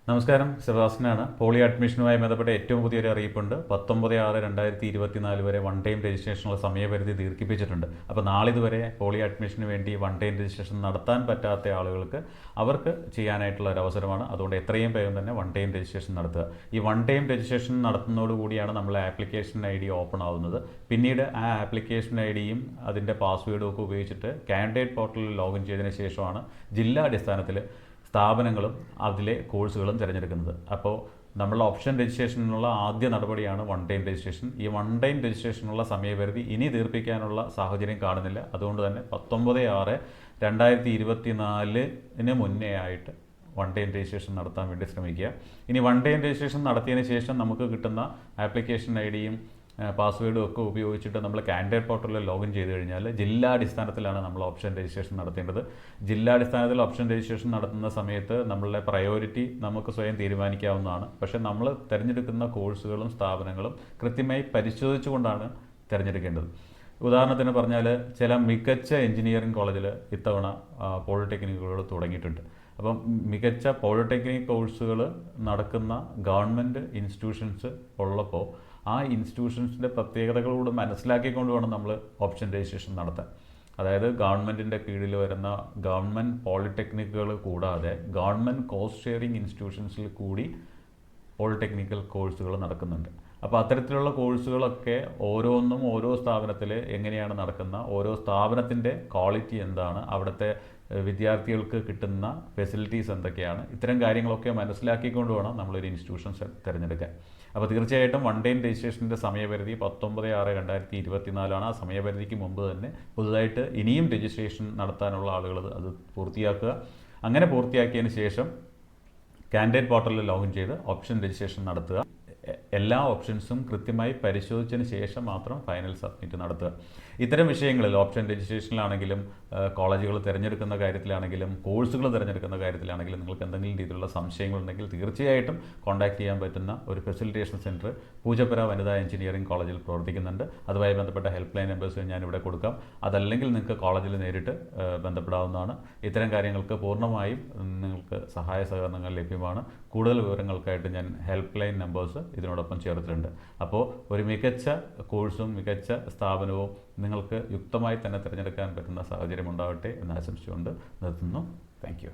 നമസ്കാരം, സെബാസ്റ്റ്യനാണ്. പോളി അഡ്മിഷനുമായി ബന്ധപ്പെട്ട ഏറ്റവും പുതിയൊരു അറിയിപ്പുണ്ട്. 19/6/2024 വരെ വൺ ടൈം രജിസ്ട്രേഷനുള്ള സമയപരിധി ദീർഘിപ്പിച്ചിട്ടുണ്ട്. അപ്പോൾ നാളിതുവരെ പോളി അഡ്മിഷന് വേണ്ടി വൺ ടൈം രജിസ്ട്രേഷൻ നടത്താൻ പറ്റാത്ത ആളുകൾക്ക് അവർക്ക് ചെയ്യാനായിട്ടുള്ള ഒരു അവസരമാണ്. അതുകൊണ്ട് എത്രയും വേഗം തന്നെ വൺ ടൈം രജിസ്ട്രേഷൻ നടത്തുക. ഈ വൺ ടൈം രജിസ്ട്രേഷൻ നടത്തുന്നതോടുകൂടിയാണ് നമ്മളെ ആപ്ലിക്കേഷൻ ID ഓപ്പൺ ആവുന്നത്. പിന്നീട് ആ ആപ്ലിക്കേഷൻ IDയും അതിൻ്റെ പാസ്വേഡും ഒക്കെ ഉപയോഗിച്ചിട്ട് കാൻഡിഡേറ്റ് പോർട്ടലിൽ ലോഗിൻ ചെയ്തതിന് ശേഷമാണ് ജില്ലാടിസ്ഥാനത്തിൽ സ്ഥാപനങ്ങളും അതിലെ കോഴ്സുകളും തിരഞ്ഞെടുക്കുന്നത്. അപ്പോൾ നമ്മളുടെ ഓപ്ഷൻ രജിസ്ട്രേഷനുള്ള ആദ്യ നടപടിയാണ് വൺ ടൈം രജിസ്ട്രേഷൻ. ഈ വൺ ടൈം രജിസ്ട്രേഷനുള്ള സമയപരിധി ഇനി ദീർഘിപ്പിക്കാനുള്ള സാഹചര്യം കാണുന്നില്ല. അതുകൊണ്ട് തന്നെ 19/6/2024 മുന്നേ ആയിട്ട് വൺ ടൈം രജിസ്ട്രേഷൻ നടത്താൻ വേണ്ടി ശ്രമിക്കുക. ഇനി വൺ ടൈം രജിസ്ട്രേഷൻ നടത്തിയതിന് ശേഷം നമുക്ക് കിട്ടുന്ന ആപ്ലിക്കേഷൻ IDയും പാസ്വേഡും ഒക്കെ ഉപയോഗിച്ചിട്ട് നമ്മൾ കാൻഡിഡേറ്റ് പോർട്ടലിൽ ലോഗിൻ ചെയ്ത് കഴിഞ്ഞാൽ ജില്ലാടിസ്ഥാനത്തിലാണ് നമ്മൾ ഓപ്ഷൻ രജിസ്ട്രേഷൻ നടത്തേണ്ടത്. ജില്ലാടിസ്ഥാനത്തിൽ ഓപ്ഷൻ രജിസ്ട്രേഷൻ നടത്തുന്ന സമയത്ത് നമ്മളുടെ പ്രയോറിറ്റി നമുക്ക് സ്വയം തീരുമാനിക്കാവുന്നതാണ്. പക്ഷേ നമ്മൾ തിരഞ്ഞെടുക്കുന്ന കോഴ്സുകളും സ്ഥാപനങ്ങളും കൃത്യമായി പരിശോധിച്ചുകൊണ്ടാണ് തിരഞ്ഞെടുക്കേണ്ടത്. ഉദാഹരണത്തിന് പറഞ്ഞാൽ ചില മികച്ച എഞ്ചിനീയറിംഗ് കോളേജിൽ ഇത്തവണ പോളിടെക്നിക്കുകൾ തുടങ്ങിയിട്ടുണ്ട്. അപ്പം മികച്ച പോളിടെക്നിക് കോഴ്സുകൾ നടക്കുന്ന ഗവൺമെൻറ് ഇൻസ്റ്റിറ്റ്യൂഷൻസ് ഉള്ളപ്പോൾ ആ ഇൻസ്റ്റിറ്റ്യൂഷൻസിൻ്റെ പ്രത്യേകതകളോട് മനസ്സിലാക്കിക്കൊണ്ട് വേണം നമ്മൾ ഓപ്ഷൻ രജിസ്ട്രേഷൻ നടത്താൻ. അതായത് ഗവൺമെൻറ്റിൻ്റെ കീഴിൽ വരുന്ന ഗവൺമെൻറ് പോളിടെക്നിക്കുകൾ കൂടാതെ ഗവൺമെൻറ് കോസ്റ്റ് ഷെയറിംഗ് ഇൻസ്റ്റിറ്റ്യൂഷൻസിൽ കൂടി പോളിടെക്നിക്കൽ കോഴ്സുകൾ നടക്കുന്നുണ്ട്. അപ്പോൾ അത്തരത്തിലുള്ള കോഴ്സുകളൊക്കെ ഓരോന്നും ഓരോ സ്ഥാപനത്തിൽ എങ്ങനെയാണ് നടക്കുന്ന, ഓരോ സ്ഥാപനത്തിൻ്റെ ക്വാളിറ്റി എന്താണ്, അവിടുത്തെ വിദ്യാർത്ഥികൾക്ക് കിട്ടുന്ന ഫെസിലിറ്റീസ് എന്തൊക്കെയാണ്, ഇത്തരം കാര്യങ്ങളൊക്കെ മനസ്സിലാക്കിക്കൊണ്ട് വേണം നമ്മളൊരു ഇൻസ്റ്റിറ്റ്യൂഷൻ തിരഞ്ഞെടുക്കാൻ. അപ്പോൾ തീർച്ചയായിട്ടും വൺ ടൈം രജിസ്ട്രേഷൻ്റെ സമയപരിധി 19/6/2024 ആ സമയപരിധിക്ക് മുമ്പ് തന്നെ പുതുതായിട്ട് ഇനിയും രജിസ്ട്രേഷൻ നടത്താനുള്ള ആളുകൾ അത് പൂർത്തിയാക്കുക. അങ്ങനെ പൂർത്തിയാക്കിയതിന് ശേഷം കാൻഡിഡേറ്റ് പോർട്ടലിൽ ലോഗിൻ ചെയ്ത് ഓപ്ഷൻ രജിസ്ട്രേഷൻ നടത്തുക. എല്ലാ ഓപ്ഷൻസും കൃത്യമായി പരിശോധിച്ചതിന് ശേഷം മാത്രം ഫൈനൽ സബ്മിറ്റ് നടത്തുക. ഇത്തരം വിഷയങ്ങളിൽ ഓപ്ഷൻ രജിസ്ട്രേഷനിലാണെങ്കിലും കോളേജുകൾ തിരഞ്ഞെടുക്കുന്ന കാര്യത്തിലാണെങ്കിലും കോഴ്സുകൾ തിരഞ്ഞെടുക്കുന്ന കാര്യത്തിലാണെങ്കിലും നിങ്ങൾക്ക് എന്തെങ്കിലും രീതിയിലുള്ള സംശയങ്ങളുണ്ടെങ്കിൽ തീർച്ചയായിട്ടും കോൺടാക്ട് ചെയ്യാൻ പറ്റുന്ന ഒരു ഫെസിലിറ്റേഷൻ സെൻറ്റർ പൂജപ്പുര വനിതാ എഞ്ചിനീയറിംഗ് കോളേജിൽ പ്രവർത്തിക്കുന്നുണ്ട്. അതുമായി ബന്ധപ്പെട്ട ഹെൽപ്പ് ലൈൻ നമ്പേഴ്സ് ഞാനിവിടെ കൊടുക്കാം. അതല്ലെങ്കിൽ നിങ്ങൾക്ക് കോളേജിൽ നേരിട്ട് ബന്ധപ്പെടാവുന്നതാണ്. ഇത്തരം കാര്യങ്ങൾക്ക് പൂർണ്ണമായും നിങ്ങൾക്ക് സഹായ സഹകരണങ്ങൾ ലഭ്യമാണ്. കൂടുതൽ വിവരങ്ങൾക്കായിട്ട് ഞാൻ ഹെൽപ്പ് ലൈൻ നമ്പേഴ്സ് ഇതിനോടൊപ്പം ചേർത്തിട്ടുണ്ട്. അപ്പോൾ ഒരു മികച്ച കോഴ്സും മികച്ച സ്ഥാപനവും നിങ്ങൾക്ക് യുക്തമായി തന്നെ തിരഞ്ഞെടുക്കാൻ പറ്റുന്ന സാഹചര്യം ഉണ്ടാവട്ടെ എന്ന് ആശംസിച്ചുകൊണ്ട് നിർത്തുന്നു. Thank you.